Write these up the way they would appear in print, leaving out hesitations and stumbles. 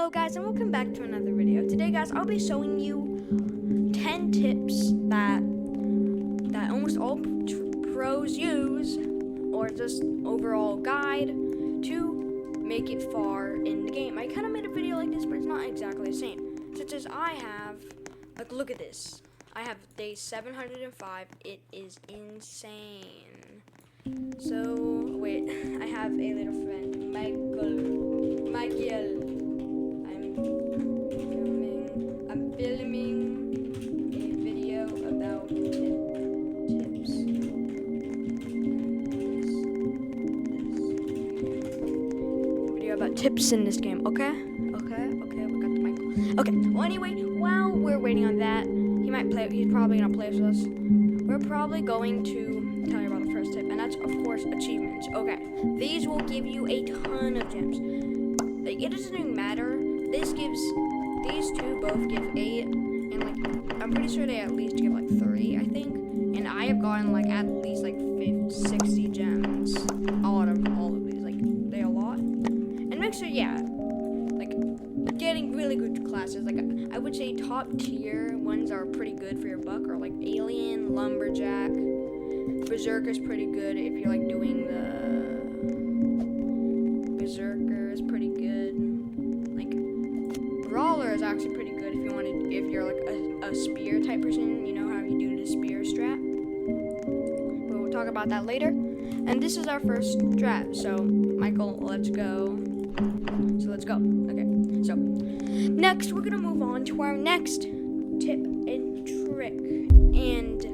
Hello guys, and welcome back to another video. Today guys, I'll be showing you 10 tips that almost all pros use, or just overall guide to make it far in the game. I kind of made a video like this, but it's not exactly the same. Such as I have, like, look at this. I have day 705. It is insane. So, wait, I have a little friend, Michael. I'm filming a video about tips. Video about tips in this game, okay, we got the Michael. Okay, well anyway, while we're waiting on that, he's probably gonna play with us. We're probably going to tell you about the first tip, and that's, of course, achievements. Okay, these will give you a ton of gems. Like, it doesn't even matter. These two both give 8, and like, I'm pretty sure they at least give like 3, I think. And I have gotten like at least like 60 gems out of all of these. Like, they're a lot. And make sure, yeah, like, getting really good classes. Like, I would say top tier ones are pretty good for your buck, or like Alien, Lumberjack, Berserker's pretty good if you're like doing the Berserker is pretty good. Like, Brawler is actually pretty good if you're like a spear type person. You know how you do the spear strat. But we'll talk about that later. And this is our first strat. So Michael, let's go. So let's go. Okay. So next we're gonna move on to our next tip and trick. And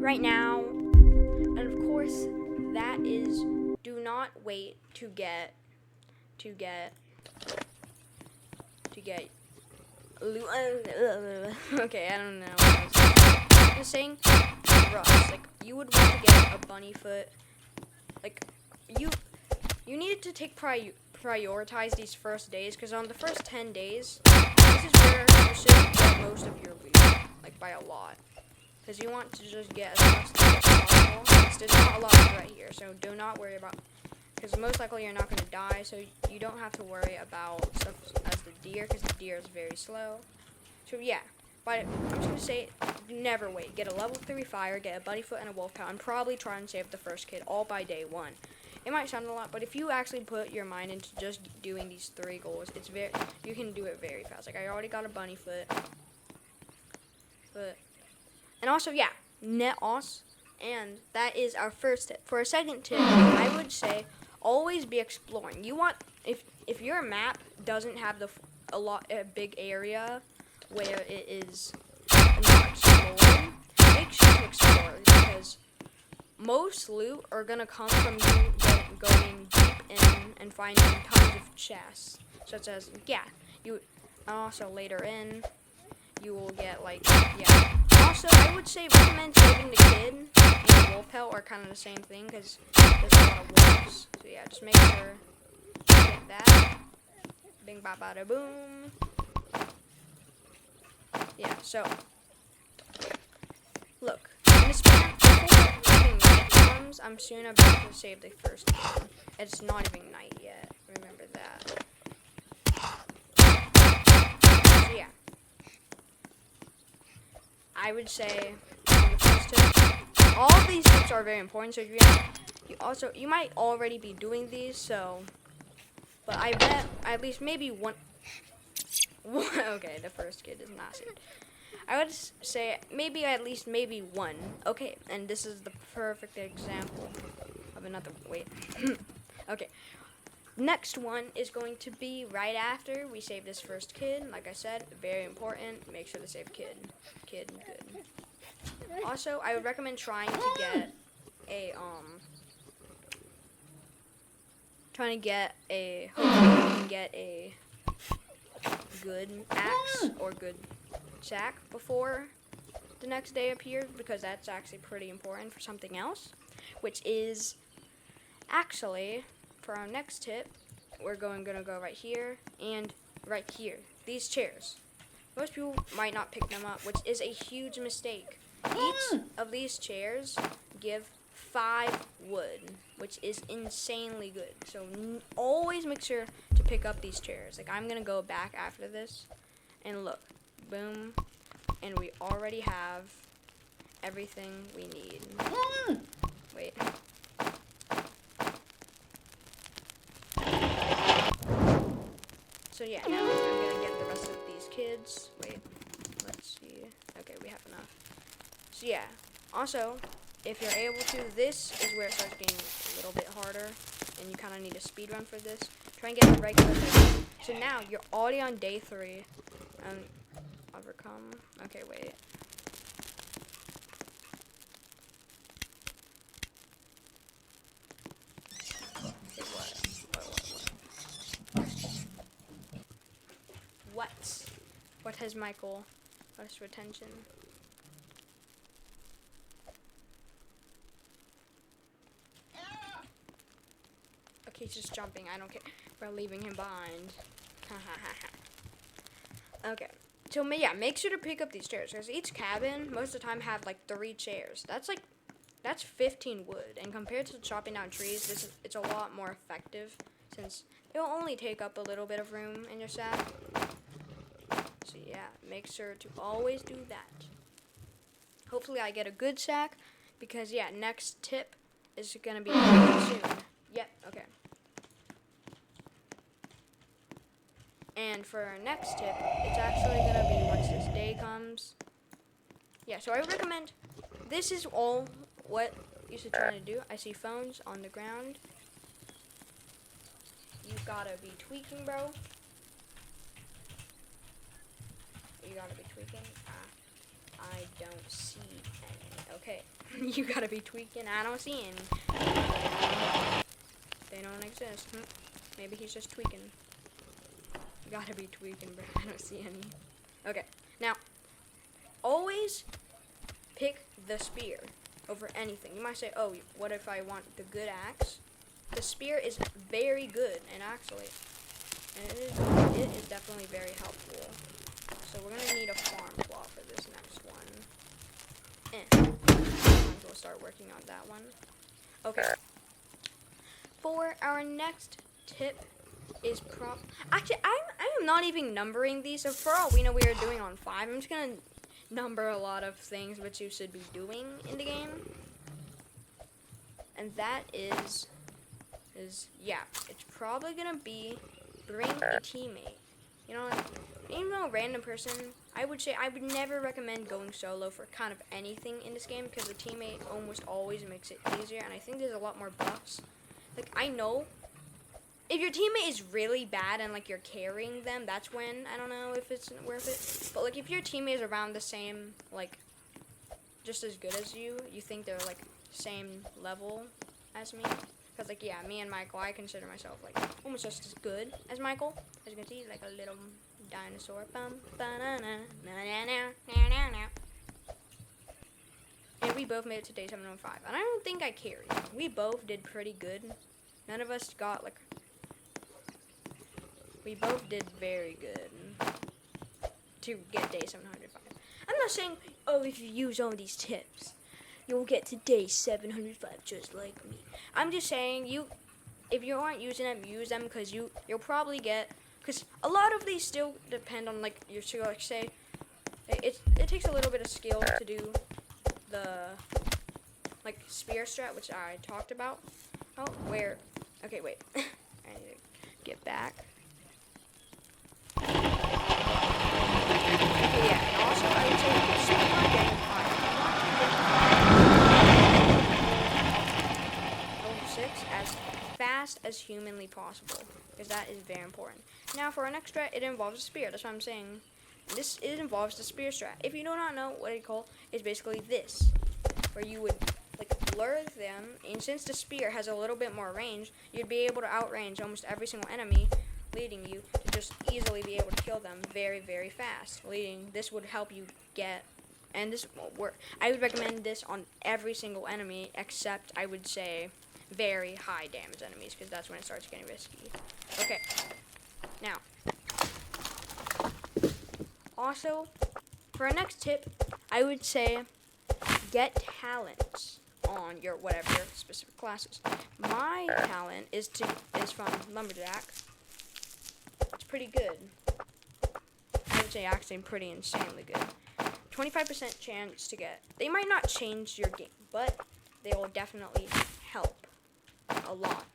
right now, and of course, that is, do not wait to get okay, I don't know what I was just saying. Rust. Like, you would want to get a bunny foot. Like, you needed to prioritize these first days, because on the first 10 days, this is where you should get most of your loot, like by a lot. Because you want to just get as much loot as possible. There's not a lot right here, so do not worry about, because most likely you're not going to die, so you don't have to worry about stuff as the deer, because the deer is very slow. So yeah, but I'm just going to say, never wait. Get a level 3 fire, get a bunny foot and a wolf cow, and probably try and save the first kid all by day 1. It might sound a lot, but if you actually put your mind into just doing these 3 goals, you can do it very fast. Like, I already got a bunny foot, and also, yeah, net os, and that is our first tip. For a second tip, I would say always be exploring. You want, if your map doesn't have a big area where it is not explored, make sure to explore, because most loot are gonna come from you going deep in and finding tons of chests, such as, yeah, and also later in, you will get, like, yeah. Also, I would say recommend saving the kid and the wolf pelt are kind of the same thing, because there's a lot of wolves. So yeah, just make sure you get that. Bing, ba, bada, boom. Yeah, so look, in the span, before leaving night comes, I'm soon about to save the first kid. It's not even night yet. Remember that. So yeah, I would say on the first tip, all of these tips are very important. So you might already be doing these. So, but I bet at least maybe one. Okay, the first kid is not saved. I would say maybe at least one. Okay, and this is the perfect example of another. Wait. Okay. Next one is going to be right after we save this first kid. Like I said, very important. Make sure to save kid. Kid, good. Also, I would recommend trying to get a hopefully you can get a good axe or good sack before the next day appears, because that's actually pretty important for something else, which is actually, for our next tip, we're gonna go right here and right here. These chairs. Most people might not pick them up, which is a huge mistake. Each of these chairs give 5 wood, which is insanely good. So always make sure to pick up these chairs. Like, I'm gonna go back after this, and look, boom, and we already have everything we need. Wait. So yeah, now I'm gonna get the rest of these kids. Wait, let's see. Okay, we have enough. So yeah, also, if you're able to, this is where it starts getting a little bit harder, and you kind of need a speed run for this. Try and get the regular day. So now, you're already on day 3. Overcome. Okay, wait. What has Michael lost retention? Okay, he's just jumping. I don't care. We're leaving him behind. Okay. So yeah, make sure to pick up these chairs, because each cabin most of the time have like 3 chairs. That's 15 wood, and compared to chopping down trees, it's a lot more effective, since it'll only take up a little bit of room in your sack. So yeah, make sure to always do that. Hopefully I get a good sack, because yeah, next tip is gonna be really soon. Yep, okay. And for our next tip, it's actually gonna be once this day comes. Yeah, so I recommend, this is all what you should try to do. I see phones on the ground. You gotta be tweaking, bro. You gotta be tweaking. I don't see any. Okay. You gotta be tweaking. I don't see any. They don't exist. Maybe he's just tweaking. You gotta be tweaking, bro. I don't see any. Okay. Now, always pick the spear over anything. You might say, oh, what if I want the good axe? The spear is very good, and actually, it is definitely very helpful. So we're gonna need a farm plot for this next one. Might as well start working on that one. Okay. For our next tip is actually, I am not even numbering these. So for all we know, we are doing on 5. I'm just gonna number a lot of things which you should be doing in the game, and that is yeah, it's probably gonna be bring a teammate. You know, even though a random person, I would say I would never recommend going solo for kind of anything in this game, because a teammate almost always makes it easier, and I think there's a lot more buffs. Like, I know if your teammate is really bad and like you're carrying them, that's when I don't know if it's worth it. But like if your teammate is around the same, like just as good as you think they're like same level as me. Because like, yeah, me and Michael, I consider myself like almost just as good as Michael. As you can see, he's like a little dinosaur. And we both made it to day 705. And I don't think I carried. We both did pretty good. None of us got like, we both did very good to get day 705. I'm not saying, oh, if you use all these tips, you'll get to day 705 just like me. I'm just saying, if you aren't using them, use them, because you'll probably get, because a lot of these still depend on like your skill. Like say, it takes a little bit of skill to do the like spear strat, which I talked about. Oh, where? Okay, wait. I need to get back. Okay, yeah. And also, I would say speed on getting level 6 as fast as humanly possible, because that is very important. Now, for our next strat, it involves a spear. That's what I'm saying. It involves the spear strat. If you do not know what it's called, it's basically this, where you would like lure them, and since the spear has a little bit more range, you'd be able to outrange almost every single enemy, leading you to just easily be able to kill them very, very fast. This would help you get, and this won't work. I would recommend this on every single enemy, except I would say very high damage enemies, because that's when it starts getting risky. Okay, now, also, for our next tip, I would say get talents on your whatever specific classes. My talent is from Lumberjack, pretty good. I would say actually pretty insanely good. 25% chance to get. They might not change your game, but they will definitely help a lot.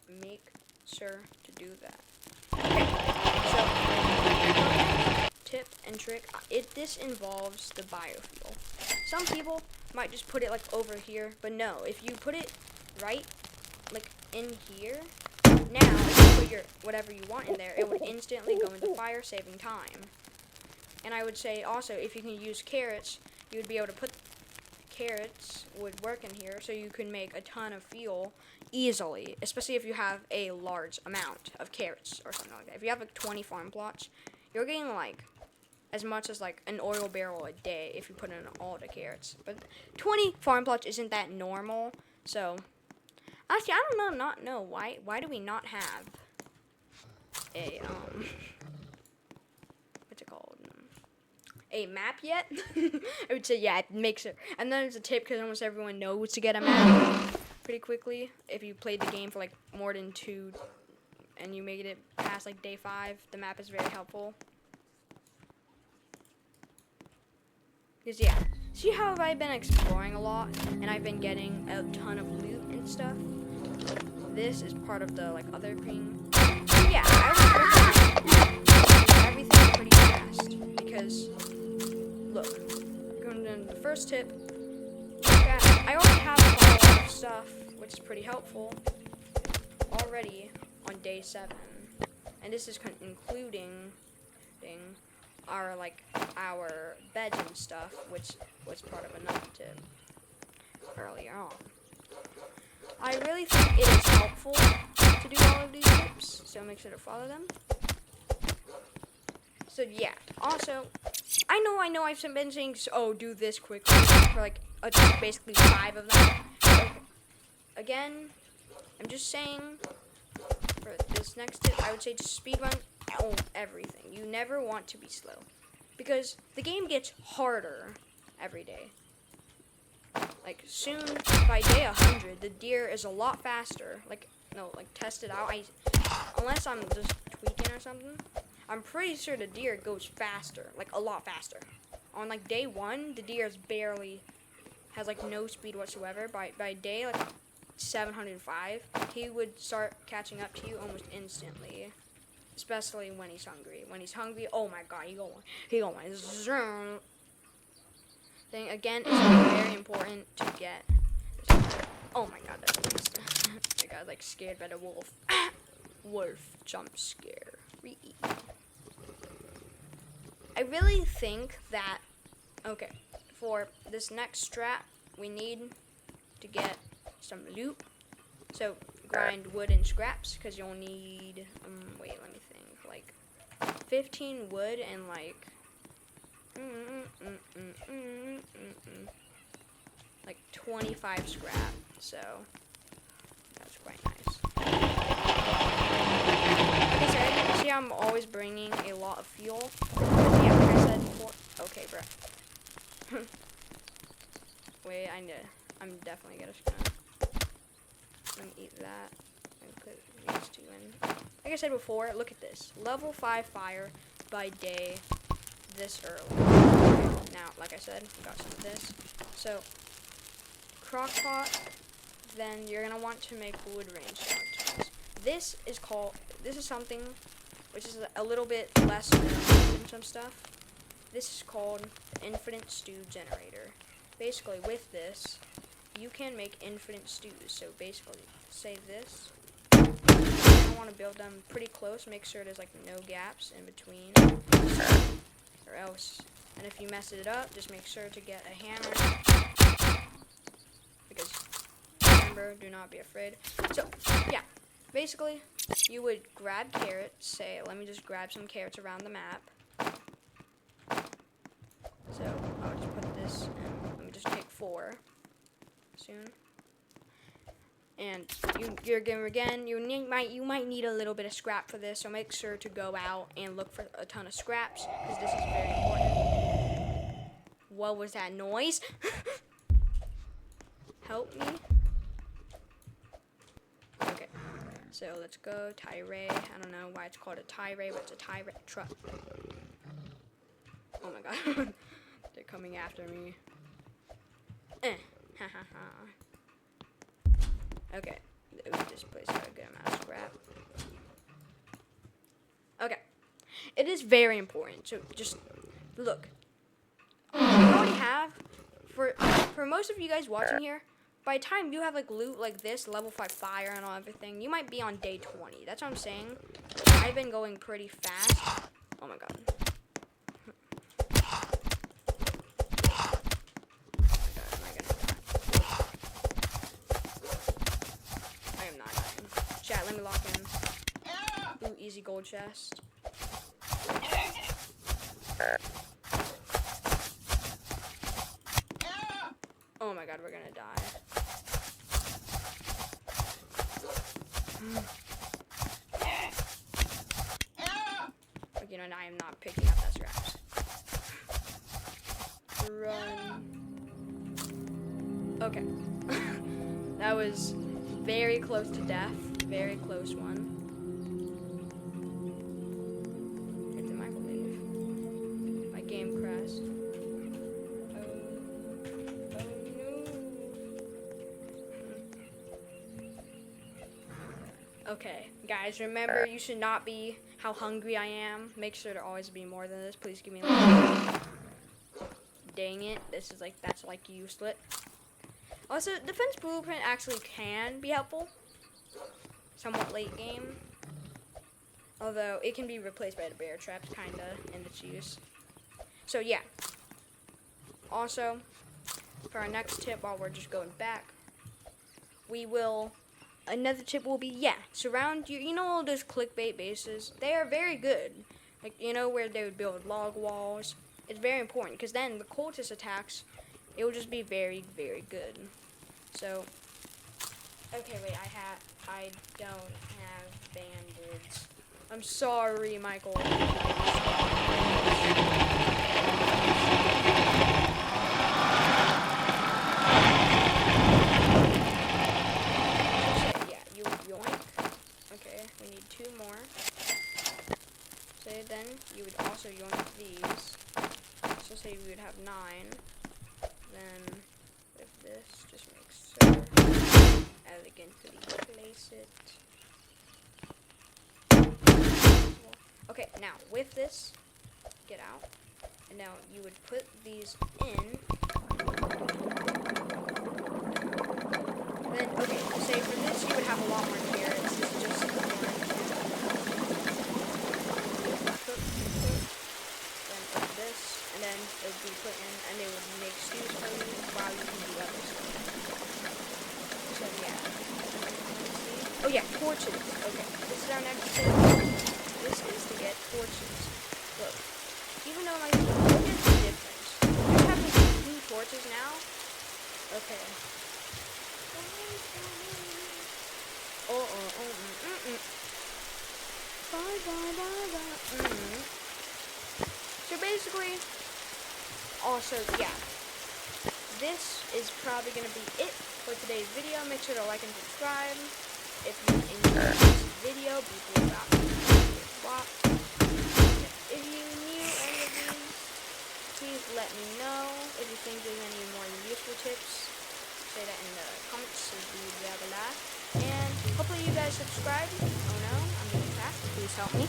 Make sure to do that. So, tip and trick. This involves the biofuel. Some people might just put it like over here, but no. If you put it right, like in here, now if you put your whatever you want in there, it would instantly go into fire, saving time. And I would say also, if you can use carrots, you would be able to put carrots would work in here, so you can make a ton of fuel easily, especially if you have a large amount of carrots or something like that. If you have like 20 farm plots, you're getting like as much as like an oil barrel a day if you put in all the carrots. But 20 farm plots isn't that normal, so actually I don't know why do we not have a what's it called? A map yet? I would say yeah, it makes it. And then it's a tip because almost everyone knows to get a map pretty quickly. If you played the game for like more than 2 and you made it past like day 5, the map is very helpful. Because yeah, see how I've been exploring a lot and I've been getting a ton of loot and stuff. This is part of the like other green. Yeah, I was everything pretty fast because. Look, going to the first tip, I already have a lot of stuff, which is pretty helpful, already on day 7. And this is including our beds and stuff, which was part of another tip earlier on. I really think it is helpful to do all of these tips, so make sure to follow them. So yeah, also, I know I've been saying, oh, do this quickly for like basically 5 of them. Okay. Again, I'm just saying, for this next tip, I would say just speedrun everything. You never want to be slow, because the game gets harder every day. Like soon, by day 100, the deer is a lot faster. Test it out. Unless I'm just tweaking or something. I'm pretty sure the deer goes faster, like a lot faster. On like day 1, the deer has like no speed whatsoever. By day like 705, he would start catching up to you almost instantly. Especially when he's hungry. When he's hungry, oh my god, he going zoom. Thing again, it's very important to get. Oh my god, I got like scared by the wolf. Wolf jump scare. I really think that, okay, for this next strat, we need to get some loot. So, grind wood and scraps, because you'll need, wait, let me think, like, 15 wood and, like, like 25 scrap, so, that's quite nice. Okay, so as you can see, I'm always bringing a lot of fuel. Yeah, like I said before. Okay, bro. Wait, I'm definitely gonna let me eat that and put these 2 in. Like I said before, look at this. Level 5 fire by day this early. Now, like I said, got some of this. So, crockpot, then you're gonna want to make wood range skeletons. This is something which is a little bit less known than some stuff. This is called the infinite stew generator. Basically, with this, you can make infinite stews. So basically, say this. You want to build them pretty close. Make sure there's like no gaps in between, or else. And if you mess it up, just make sure to get a hammer. Because remember, do not be afraid. So yeah, basically, you would grab carrots. Say, let me just grab some carrots around the map. So I'll just put this in. Let me just take 4 soon. And you might need a little bit of scrap for this, so make sure to go out and look for a ton of scraps, because this is very important. What was that noise? Help me. Okay. So let's go Tyree. I don't know why it's called a Tyree, but it's a Tyree truck. Oh my god. They're coming after me. Ha ha ha. Okay. This place got a good amount of scrap. Okay. It is very important. So just look. You already have, for most of you guys watching here, by the time you have like loot like this, level 5 fire and all everything, you might be on day 20. That's what I'm saying. I've been going pretty fast. Oh my god. I am not dying. Chat, let me lock in. Ooh, easy gold chest. Oh my god, we're gonna die. You know, I am not picking up that scraps. Run. Okay. That was very close to death. Very close one. Hit the microwave. My game crashed. Okay, guys, remember you should not be how hungry I am. Make sure to always be more than this. Please give me a like. Dang it, that's like useless. Also, defense blueprint actually can be helpful. Somewhat late game. Although it can be replaced by the bear traps kinda in its use. So yeah. Also, for our next tip while we're just going back, another tip will be, surround you know all those clickbait bases? They are very good. Like, you know, where they would build log walls. It's very important, because then the cultist attacks, it will just be very, very good. So, okay, wait, I don't have bandits. I'm sorry, Michael. Then you would also yoink these. So say we would have 9. Then with this, just make sure elegantly place it. Okay, now with this, get out. And now you would put these in. Then, okay, say for this you would have a lot more carrots. This is just and then it would be put in, and they would make stews for you while you can do other stuff. So yeah. Oh yeah, torches. Okay, this is our next tip. This is to get torches. Look, even though look at the difference. We're having 2 torches now. Okay. So basically, also, yeah, this is probably going to be it for today's video. Make sure to like and subscribe. If you enjoyed this video, be cool about it. If you knew any of these, please let me know. If you think there's any more useful tips, say that in the comments. And hopefully you guys subscribe. Oh no, I'm getting fast. Please help me.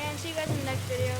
And see you guys in the next video.